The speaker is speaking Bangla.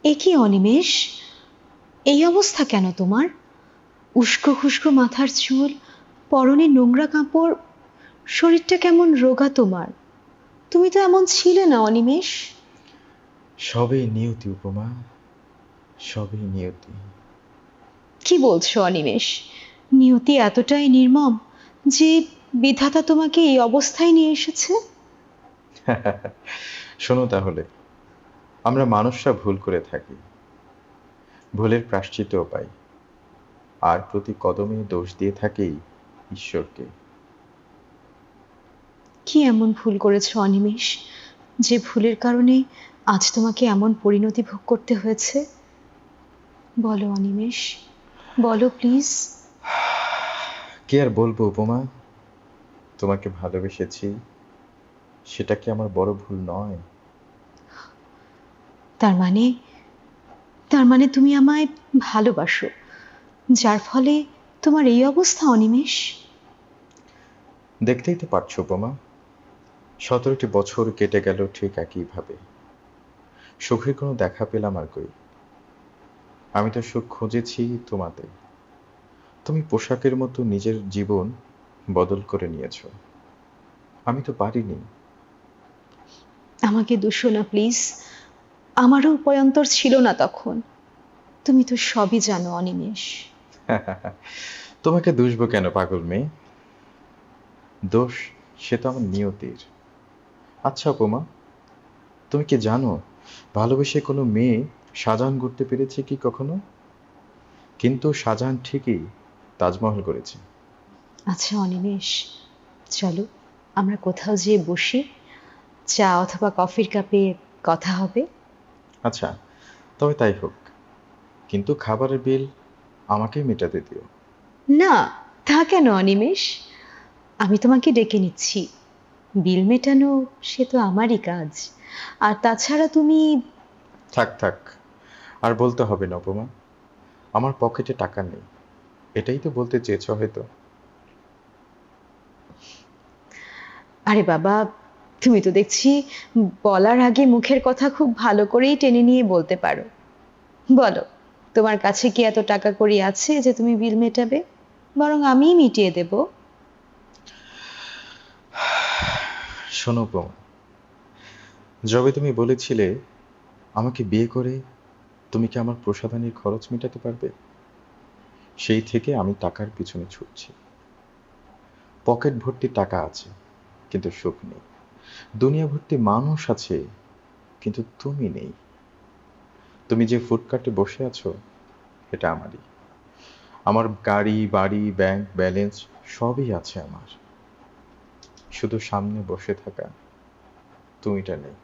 এ কি অনিমেষ, এই অবস্থা কেন তোমার? উস্কো খুস্কো মাথার চুল, পরনে নোংরা কাপড়, শরীরটা কেমন রোগা তোমার। তুমি তো এমন ছিলে না অনিমেষ। সবই নিয়তি উপমা, সবই নিয়তি। কি বলছো অনিমেষ? নিয়তি এতটাই নির্মম যে বিধাতা তোমাকে এই অবস্থায় নিয়ে এসেছে? শোনো তাহলে, আমরা মানুষরা ভুল করে থাকি, ভুলের প্রায়শ্চিত্তও পাই, আর প্রতি কদমে দোষ দিয়ে থাকি ঈশ্বরকে। কি এমন ভুল করেছো অনিমেষ, যে ভুলের কারণে আজ তোমাকে এমন পরিণতি ভোগ করতে হয়েছে? বলো অনিমেষ, বলো প্লিজ। কি আর বলবো উপমা, তোমাকে ভালোবেসেছি, সেটা কি আমার বড় ভুল নয়? তার মানে, তার মানে তুমি আমায় ভালোবাসো, যার ফলে তোমার এই অবস্থা অনিমেষ। দেখতেই তো পারছো উপমা, 17টি বছর কেটে গেল ঠিক একইভাবে, সুখের কোনো দেখা পেলাম আর কই? আমি তো সুখ খুঁজেছি তোমাতে, তুমি পোশাকের মতো নিজের জীবন বদল করে নিয়েছো, আমি তো পারিনি। আমাকে দুষো না প্লিজ, আমারও উপায়ন্তর ছিল না তখন। তুমি তো সবই জানো অনিমেষ। তোমাকে দুষবো কেন পাগল মেয়ে? দোষ সে তো আমার নিয়তির। আচ্ছা উপমা, তুমি কি জানো ভালোবেসে কোনো মেয়ে শাহজাহান করতে পেরেছে কি কখনো? কিন্তু শাহজাহান ঠিকই তাজমহল করেছে। আচ্ছা অনিমেষ, চলো আমরা কোথাও যেয়ে বসি, চা অথবা কফির কাপে কথা হবে। আচ্ছা, তবে তাই হোক, কিন্তু খাবারের বিল আমাকেই মেটাতে দিও। না, তা কেন অনিমেষ? আমি তোমাকে ডেকে নিচ্ছি, বিল মেটানো সে তো আমারই কাজ। আর তাছাড়া তুমি... থাক থাক, আর বলতে হবে না উপমা, আমার পকেটে টাকা নেই, এটাই তো বলতে চেয়েছো হয়তো। আরে বাবা, তুমি তো দেখছি বলার আগে মুখের কথা খুব ভালো করেই টেনে নিয়ে বলতে পারো। বলো, তোমার কাছে কি এত টাকা কড়ি আছে যে তুমি বিল মেটাবে? বরং আমিই মিটিয়ে দেব। শোনো উপমা, যবে তুমি বলেছিলে আমাকে বিয়ে করে তুমি কি আমার প্রসাধনীর খরচ মেটাতে পারবে, সেই থেকে আমি টাকার পিছনে ছুটছি। পকেট ভর্তি টাকা আছে, কিন্তু সুখ নেই। দুনিয়া ভর্তি মানুষ আছে, কিন্তু তুমি নেই। তুমি যে ফুটপাতে বসে আছো, এটা আমারই। আমার গাড়ি বাড়ি ব্যাংক ব্যালেন্স সবই আছে আমার, শুধু সামনে বসে থাকা তুমিটা নেই।